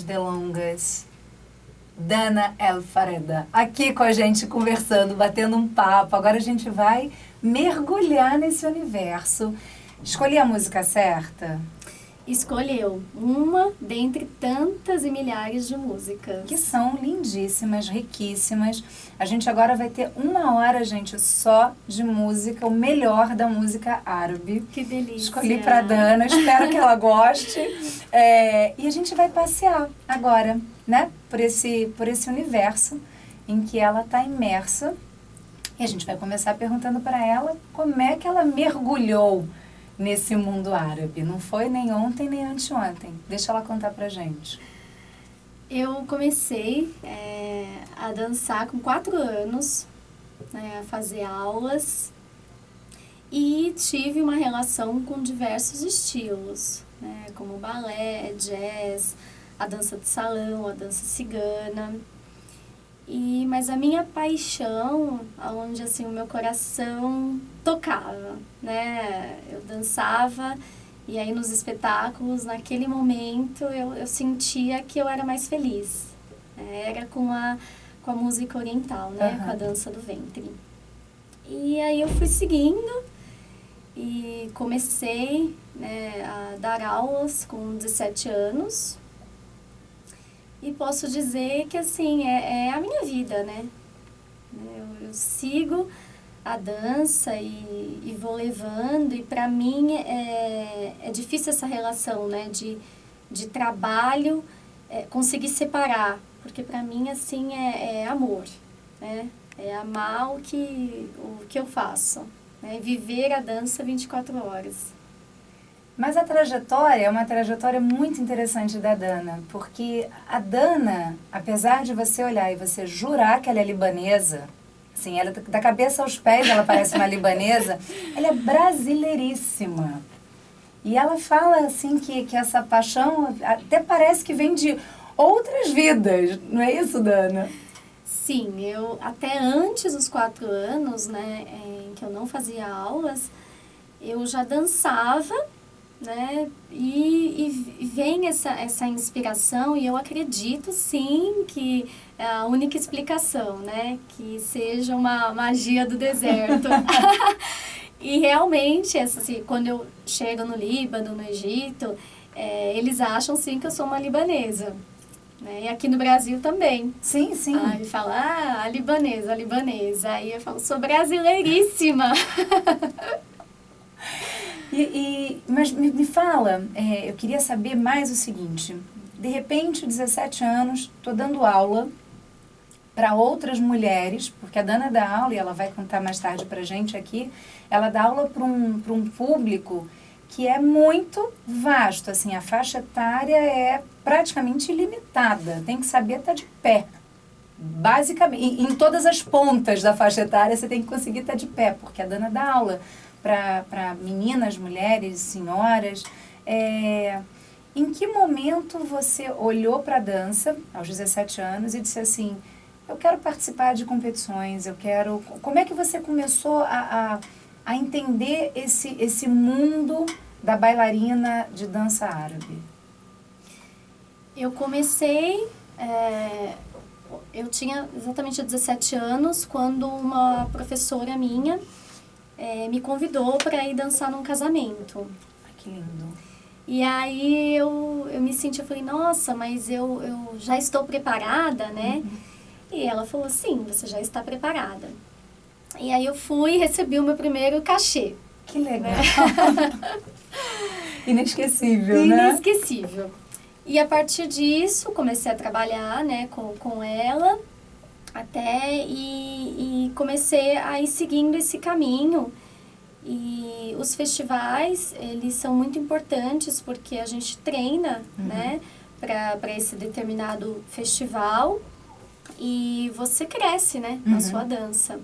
delongas, Dana El Fareda, aqui com a gente conversando, batendo um papo. Agora a gente vai mergulhar nesse universo. Escolhi a música certa? Escolheu uma dentre tantas e milhares de músicas. Que são lindíssimas, riquíssimas. A gente agora vai ter 1 hora, gente, só de música, o melhor da música árabe. Que delícia. Escolhi pra Dana, espero que ela goste. E a gente vai passear agora, né, por esse universo em que ela está imersa. E a gente vai começar perguntando para ela como é que ela mergulhou nesse mundo árabe. Não foi nem ontem, nem anteontem. Deixa ela contar pra gente. Eu comecei a dançar com 4 anos, né, a fazer aulas, e tive uma relação com diversos estilos, né, como balé, jazz, a dança de salão, a dança cigana. Mas a minha paixão, onde assim, o meu coração tocava, né? Eu dançava e aí nos espetáculos, naquele momento, eu sentia que eu era mais feliz. Era com a música oriental, né? Com a dança do ventre. E aí eu fui seguindo e comecei, né, a dar aulas com 17 anos. E posso dizer que, assim, é a minha vida, né? Eu sigo a dança e vou levando. E, para mim, é difícil essa relação, né? De trabalho, conseguir separar. Porque, para mim, assim, é amor, né? É amar o que eu faço. Né? Viver a dança 24 horas. Mas a trajetória é uma trajetória muito interessante da Dana, porque a Dana, apesar de você olhar e você jurar que ela é libanesa, assim, ela, da cabeça aos pés ela parece uma libanesa, ela é brasileiríssima. E ela fala, assim, que essa paixão até parece que vem de outras vidas, não é isso, Dana? Sim, eu até antes dos 4 anos, né, em que eu não fazia aulas, eu já dançava, né? E vem essa inspiração, e eu acredito sim que é a única explicação, né? Que seja uma magia do deserto. E realmente, assim, quando eu chego no Líbano, no Egito, eles acham sim que eu sou uma libanesa. Né? E aqui no Brasil também. Sim, sim. Aí fala, a libanesa, a libanesa. Aí eu falo, sou brasileiríssima. Mas me fala, eu queria saber mais o seguinte, de repente, 17 anos, estou dando aula para outras mulheres, porque a Dana dá aula, e ela vai contar mais tarde para a gente aqui, ela dá aula para um público que é muito vasto, assim, a faixa etária é praticamente ilimitada, tem que saber estar de pé. Basicamente, em todas as pontas da faixa etária você tem que conseguir estar de pé, porque a Dana dá aula para meninas, mulheres, senhoras. Em que momento você olhou para a dança, aos 17 anos, e disse assim, eu quero participar de competições, eu quero... Como é que você começou a entender esse mundo da bailarina de dança árabe? Eu comecei... eu tinha exatamente 17 anos quando uma professora minha me convidou para ir dançar num casamento. Ai, que lindo. E aí eu me senti, eu falei, nossa, mas eu já estou preparada, né? Uhum. E ela falou, sim, você já está preparada. E aí eu fui e recebi o meu primeiro cachê. Que legal. Né? Inesquecível, né? Inesquecível. E a partir disso, comecei a trabalhar, né, com ela, até, e comecei a ir seguindo esse caminho. E os festivais, eles são muito importantes porque a gente treina, né, para esse determinado festival e você cresce, né, na sua dança,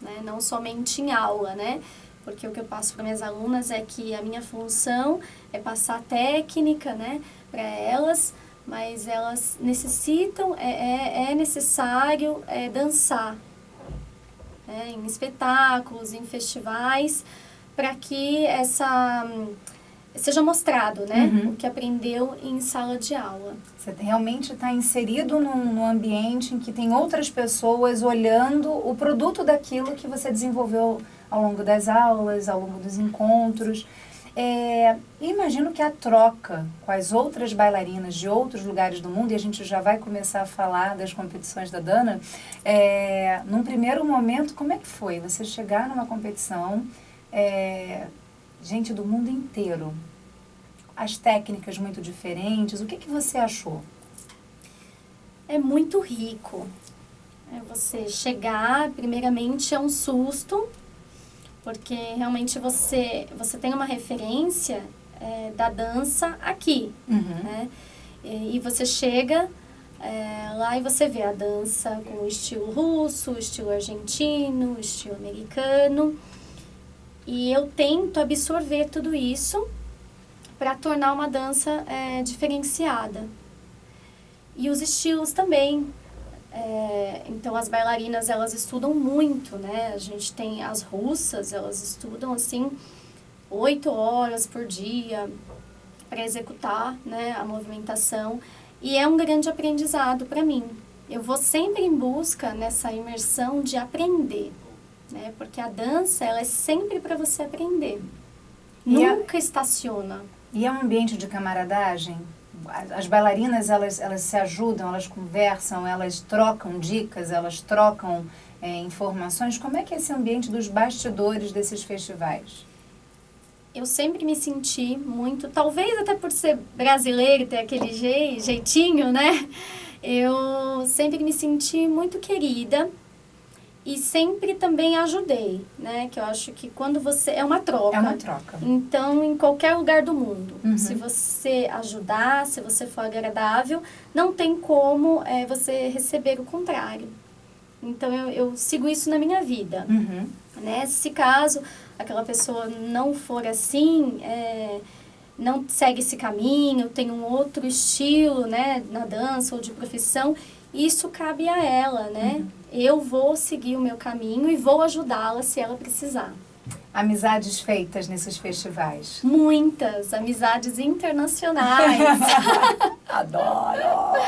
né, não somente em aula, né, porque o que eu passo para minhas alunas é que a minha função é passar técnica, né, para elas, mas elas necessitam, é necessário dançar, em espetáculos, em festivais, para que seja mostrado, né? Uhum. O que aprendeu em sala de aula. Você realmente está inserido num ambiente em que tem outras pessoas olhando o produto daquilo que você desenvolveu ao longo das aulas, ao longo dos encontros. Imagino que a troca com as outras bailarinas de outros lugares do mundo, e a gente já vai começar a falar das competições da Dana, num primeiro momento, como é que foi? Você chegar numa competição, gente do mundo inteiro, as técnicas muito diferentes, o que você achou? É muito rico. Você chegar, primeiramente, é um susto, porque realmente você tem uma referência da dança aqui, né? E você chega lá e você vê a dança com o estilo russo, o estilo argentino, o estilo americano. E eu tento absorver tudo isso para tornar uma dança diferenciada. E os estilos também. Então, as bailarinas, elas estudam muito, né? A gente tem as russas, elas estudam, assim, 8 horas por dia para executar, né, a movimentação. E é um grande aprendizado para mim. Eu vou sempre em busca nessa imersão de aprender, né? Porque a dança, ela é sempre para você aprender. Nunca estaciona. E é um ambiente de camaradagem? As bailarinas, elas se ajudam, elas conversam, elas trocam dicas, elas trocam informações. Como é que é esse ambiente dos bastidores desses festivais? Eu sempre me senti muito, talvez até por ser brasileira e ter aquele jeitinho, né? Eu sempre me senti muito querida. E sempre também ajudei, né? Que eu acho que quando você... É uma troca. É uma troca. Então, em qualquer lugar do mundo. Se você ajudar, se você for agradável, não tem como você receber o contrário. Então, eu sigo isso na minha vida. Né? Se caso aquela pessoa não for assim, não segue esse caminho, tem um outro estilo, né? Na dança ou de profissão, isso cabe a ela, né? Eu vou seguir o meu caminho e vou ajudá-la se ela precisar. Amizades feitas nesses festivais? Muitas amizades internacionais. Adoro!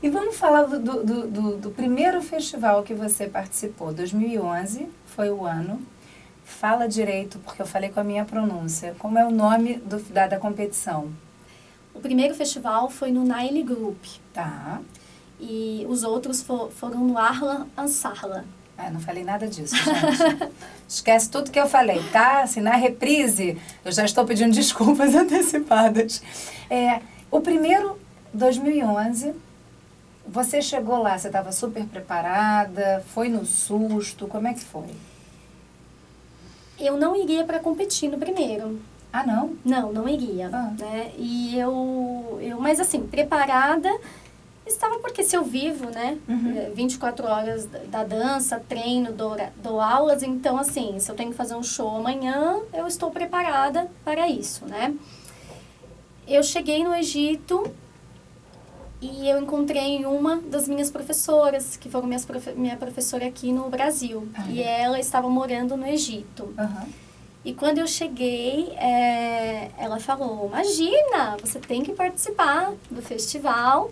E vamos falar do primeiro festival que você participou. 2011 foi o ano. Fala direito, porque eu falei com a minha pronúncia. Como é o nome da competição? O primeiro festival foi no Naili Group. Tá. E os outros foram no Arla Ansarla. Não falei nada disso, gente. Esquece tudo que eu falei, tá? Assim, na reprise, eu já estou pedindo desculpas antecipadas. O primeiro, 2011, você chegou lá, você estava super preparada, foi no susto, como é que foi? Eu não iria para competir no primeiro. Ah, não? Não iria. Né? E mas assim, preparada... Estava porque se eu vivo, né, 24 horas da dança, treino, dou aulas, então assim, se eu tenho que fazer um show amanhã, eu estou preparada para isso, né. Eu cheguei no Egito e eu encontrei uma das minhas professoras, que foram minha professora aqui no Brasil, e ela estava morando no Egito. E quando eu cheguei, ela falou, imagina, você tem que participar do festival.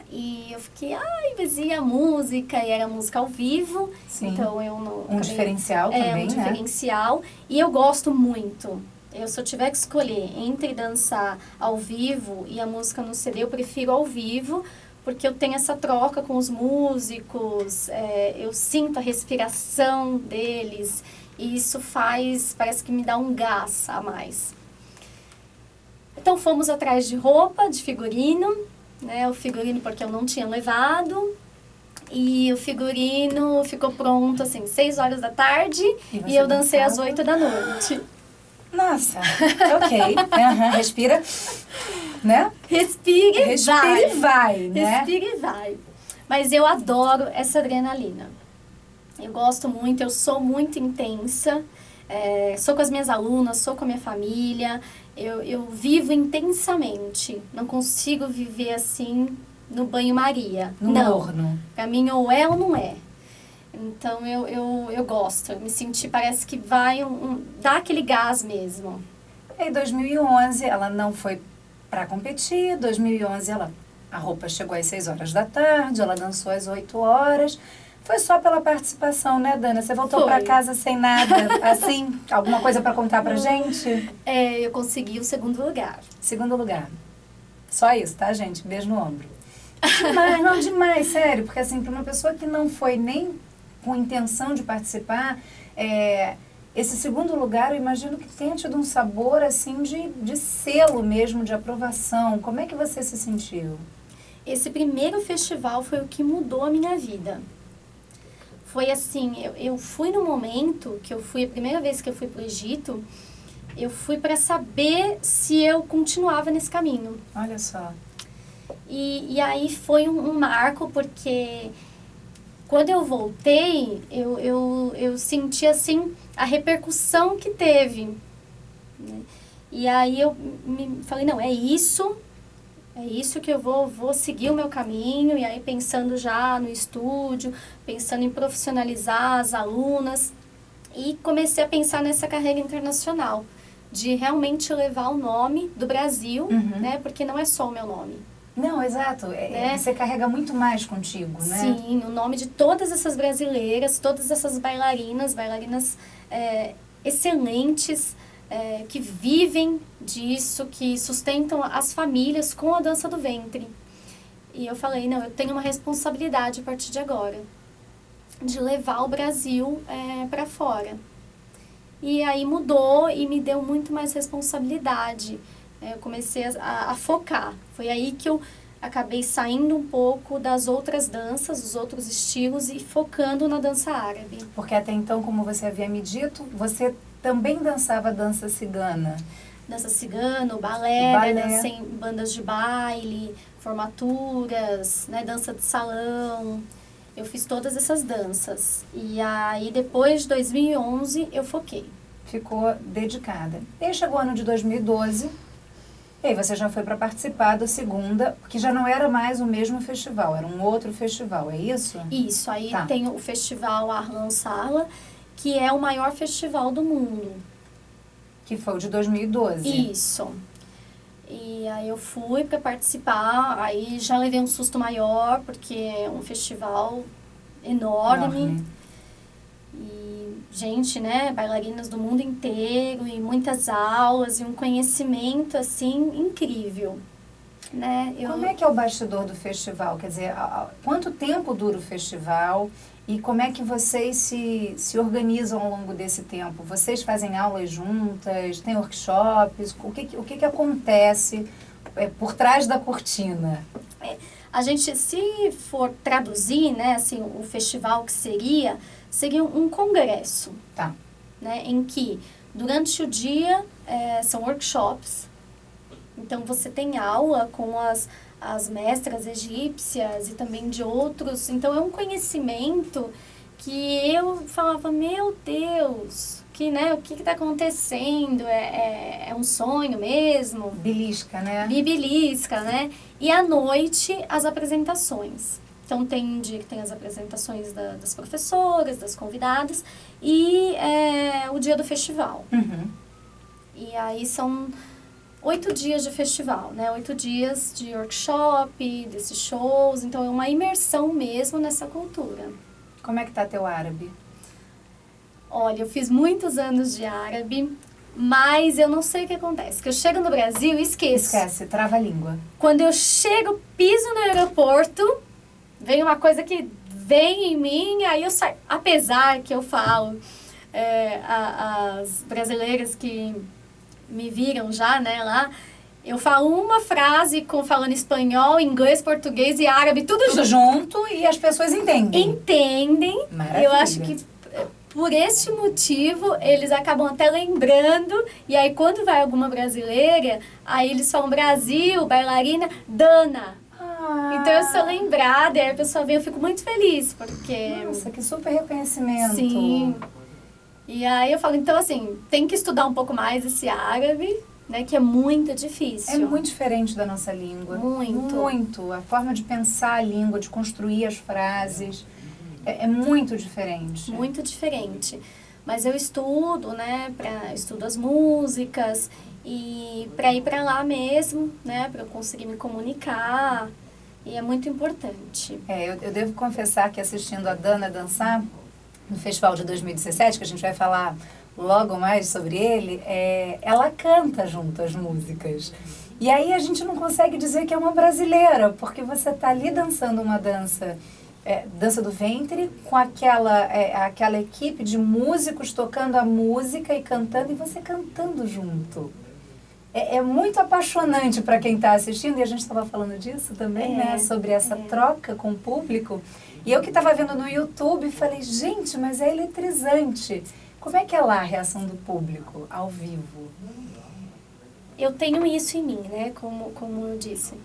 E eu fiquei, mas e a música? E era música ao vivo. Sim. Então eu não... Um diferencial também, né? Um diferencial. E eu gosto muito. Se eu tiver que escolher entre dançar ao vivo e a música no CD, eu prefiro ao vivo, porque eu tenho essa troca com os músicos, eu sinto a respiração deles, e isso parece que me dá um gás a mais. Então fomos atrás de roupa, de figurino, né, o figurino porque eu não tinha levado, e o figurino ficou pronto, assim, 6 horas da tarde, e eu dancei às 8 da noite. Nossa, ok. Respira, né? Respira e vai, né? Respira e vai. Mas eu adoro essa adrenalina. Eu gosto muito, eu sou muito intensa, sou com as minhas alunas, sou com a minha família, eu vivo intensamente, não consigo viver assim no banho-maria. No morno. Pra mim ou é ou não é. Então eu gosto, eu me senti, parece que vai dá aquele gás mesmo. Em 2011, ela não foi para competir. 2011, a roupa chegou às 6 horas da tarde, ela dançou às 8 horas. Foi só pela participação, né, Dana? Você voltou para casa sem nada, assim? Alguma coisa para contar pra gente? Eu consegui o segundo lugar. Segundo lugar. Só isso, tá, gente? Beijo no ombro. Demais, não, demais, sério. Porque, assim, para uma pessoa que não foi nem com intenção de participar, esse segundo lugar, eu imagino que tenha tido um sabor, assim, de selo mesmo, de aprovação. Como é que você se sentiu? Esse primeiro festival foi o que mudou a minha vida. Foi assim, eu fui no momento que eu fui, a primeira vez que eu fui para o Egito, eu fui para saber se eu continuava nesse caminho. Olha só. E aí foi um marco, porque quando eu voltei, eu senti assim a repercussão que teve. Né? E aí eu me falei, não, é isso que eu vou seguir o meu caminho. E aí pensando já no estúdio, pensando em profissionalizar as alunas. E comecei a pensar nessa carreira internacional, de realmente levar o nome do Brasil, né? Porque não é só o meu nome. Não, exato. Você carrega muito mais contigo, né? Sim, o nome de todas essas brasileiras, todas essas bailarinas excelentes, que vivem disso, que sustentam as famílias com a dança do ventre. E eu falei, não, eu tenho uma responsabilidade a partir de agora, de levar o Brasil para fora. E aí mudou e me deu muito mais responsabilidade. Eu comecei a focar. Foi aí que eu acabei saindo um pouco das outras danças, dos outros estilos e focando na dança árabe. Porque até então, como você havia me dito, você também dançava dança cigana. Dança cigana, o balé. Dancei em bandas de baile, formaturas, né, dança de salão. Eu fiz todas essas danças. E aí, depois de 2011, eu foquei. Ficou dedicada. E aí chegou o ano de 2012, e aí você já foi para participar da segunda, que já não era mais o mesmo festival, era um outro festival, é isso? Isso, aí tem o festival Arlan Sala, que é o maior festival do mundo. Que foi o de 2012. Isso. E aí eu fui para participar, aí já levei um susto maior, porque é um festival enorme. E gente, né, bailarinas do mundo inteiro, e muitas aulas, e um conhecimento, assim, incrível. Né? Como é que é o bastidor do festival? Quer dizer, quanto tempo dura o festival? E como é que vocês se organizam ao longo desse tempo? Vocês fazem aulas juntas? Tem workshops? O que acontece por trás da cortina? A gente, se for traduzir, né, assim, o festival que seria um congresso. Tá. Né, em que, durante o dia, são workshops. Então, você tem aula com as mestras egípcias e também de outros. Então, é um conhecimento que eu falava, meu Deus, o que está acontecendo? É um sonho mesmo? Belisca, né? Bibilisca, né? E à noite, as apresentações. Então, tem um dia que tem as apresentações das professoras, das convidadas, e o dia do festival. E aí são 8 dias de festival, né? 8 dias de workshop, desses shows. Então, é uma imersão mesmo nessa cultura. Como é que tá teu árabe? Olha, eu fiz muitos anos de árabe, mas eu não sei o que acontece. Que eu chego no Brasil e esqueço. Esquece, trava a língua. Quando eu chego, piso no aeroporto, vem uma coisa que vem em mim, aí eu saio. Apesar que eu falo, as brasileiras que me viram já, né, lá, eu falo uma frase falando espanhol, inglês, português e árabe, tudo junto e as pessoas entendem. Entendem. Maravilha. Eu acho que por este motivo eles acabam até lembrando, e aí quando vai alguma brasileira, aí eles falam Brasil, bailarina, Dana. Então eu sou lembrada, e aí a pessoa vem, eu fico muito feliz, porque... Nossa, que super reconhecimento. Sim. E aí eu falo, então assim, tem que estudar um pouco mais esse árabe, né, que é muito difícil. É muito diferente da nossa língua. Muito. Muito. A forma de pensar a língua, de construir as frases, é muito diferente. Muito diferente. Mas eu estudo, né, estudo as músicas, e para ir para lá mesmo, né, para eu conseguir me comunicar, e é muito importante. Eu devo confessar que assistindo a Dana dançar no Festival de 2017, que a gente vai falar logo mais sobre ele, ela canta junto as músicas. E aí a gente não consegue dizer que é uma brasileira, porque você está ali dançando uma dança, dança do ventre, com aquela equipe de músicos tocando a música e cantando, e você cantando junto. É muito apaixonante para quem está assistindo, e a gente estava falando disso também, né? Sobre essa troca com o público. E eu que estava vendo no YouTube, falei, gente, mas é eletrizante. Como é que é lá a reação do público, ao vivo? Eu tenho isso em mim, né? Como eu disse,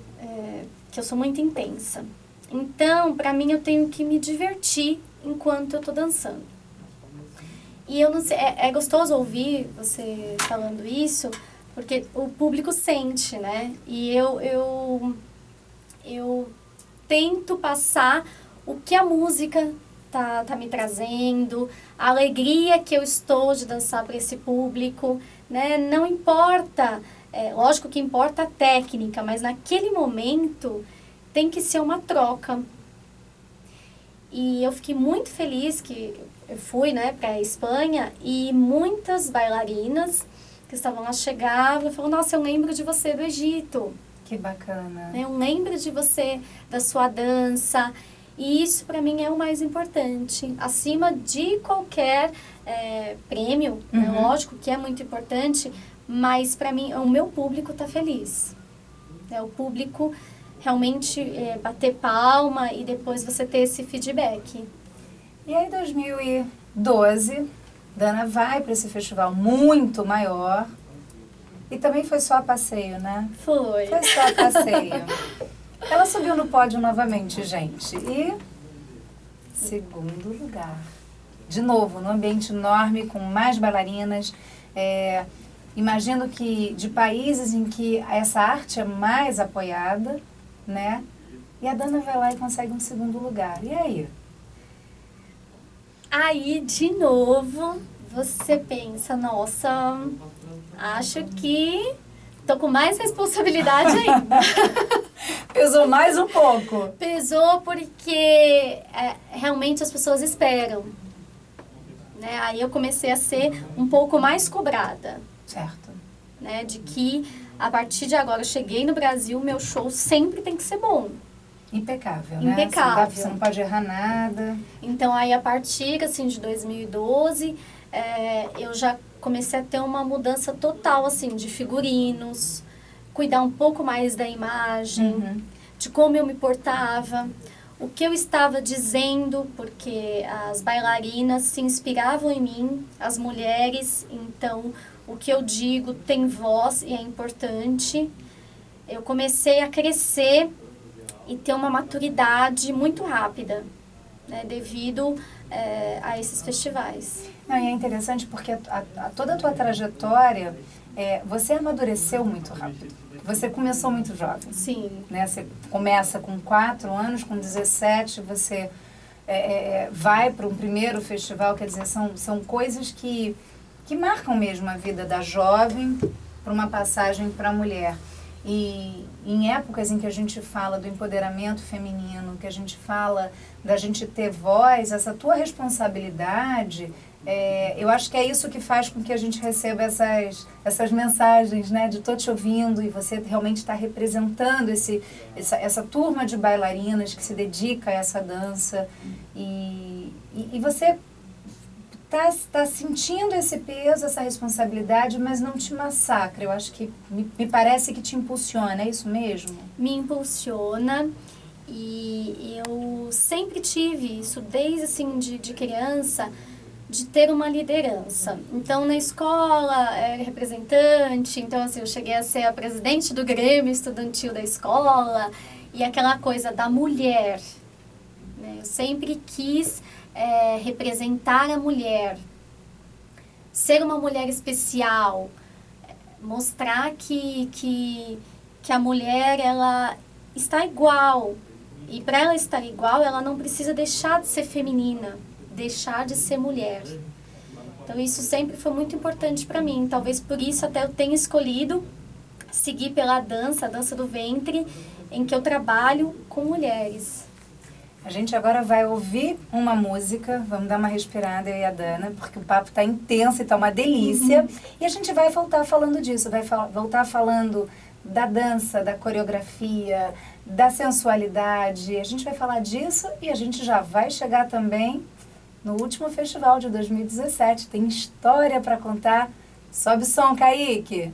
que eu sou muito intensa. Então, para mim, eu tenho que me divertir enquanto eu estou dançando. E eu não sei, é gostoso ouvir você falando isso, porque o público sente, né? E eu tento passar o que a música tá me trazendo, a alegria que eu estou de dançar para esse público, né? Não importa, lógico que importa a técnica, mas naquele momento tem que ser uma troca. E eu fiquei muito feliz que eu fui, né, para a Espanha, e muitas bailarinas que estavam lá chegavam e falavam, nossa, eu lembro de você do Egito. Que bacana. Eu lembro de você, da sua dança. E isso para mim é o mais importante. Acima de qualquer prêmio, né? Lógico que é muito importante, mas para mim o meu público está feliz. O público realmente bater palma e depois você ter esse feedback. E aí, 2012, Dana vai para esse festival muito maior. E também foi só a passeio, né? Foi. Foi só a passeio. Ela subiu no pódio novamente, gente. E segundo lugar. De novo, num ambiente enorme, com mais bailarinas. Imagino que de países em que essa arte é mais apoiada, né? E a Dana vai lá e consegue um segundo lugar. E aí? Aí, de novo, você pensa, nossa, acho que tô com mais responsabilidade ainda. Pesou mais um pouco. Pesou porque realmente as pessoas esperam. Né? Aí eu comecei a ser um pouco mais cobrada. Certo. Né? De que a partir de agora eu cheguei no Brasil, meu show sempre tem que ser bom. Impecável, né? Impecável. Você não pode errar nada. Então aí a partir assim, de 2012, eu já comecei a ter uma mudança total assim, de figurinos, cuidar um pouco mais da imagem, de como eu me portava, o que eu estava dizendo, porque as bailarinas se inspiravam em mim, as mulheres, então o que eu digo tem voz e é importante. Eu comecei a crescer e ter uma maturidade muito rápida, né, devido a esses festivais. Não, e é interessante porque toda a tua trajetória, você amadureceu muito rápido. Você começou muito jovem. Sim. Né? Você começa com 4 anos, com 17, você vai para um primeiro festival, quer dizer, são coisas que marcam mesmo a vida da jovem para uma passagem para a mulher. E em épocas em que a gente fala do empoderamento feminino, que a gente fala da gente ter voz, essa tua responsabilidade, eu acho que é isso que faz com que a gente receba essas mensagens, né? De tô te ouvindo e você realmente está representando essa turma de bailarinas que se dedica a essa dança. E você tá sentindo esse peso, essa responsabilidade, mas não te massacra. Eu acho que me parece que te impulsiona, é isso mesmo? Me impulsiona e eu sempre tive isso, desde assim de criança, de ter uma liderança. Então, na escola, era representante, então assim, eu cheguei a ser a presidente do Grêmio Estudantil da escola, e aquela coisa da mulher, né? Eu sempre quis representar a mulher, ser uma mulher especial, mostrar que a mulher ela está igual, e para ela estar igual ela não precisa deixar de ser feminina, deixar de ser mulher. Então isso sempre foi muito importante para mim. Talvez por isso até eu tenha escolhido seguir pela dança, a dança do ventre, em que eu trabalho com mulheres. A gente agora vai ouvir uma música, vamos dar uma respirada, eu e a Dana, porque o papo está intenso e está uma delícia. E a gente vai voltar falando disso, vai voltar falando da dança, da coreografia, da sensualidade. A gente vai falar disso e a gente já vai chegar também no último festival de 2017. Tem história para contar. Sobe o som, Kaique!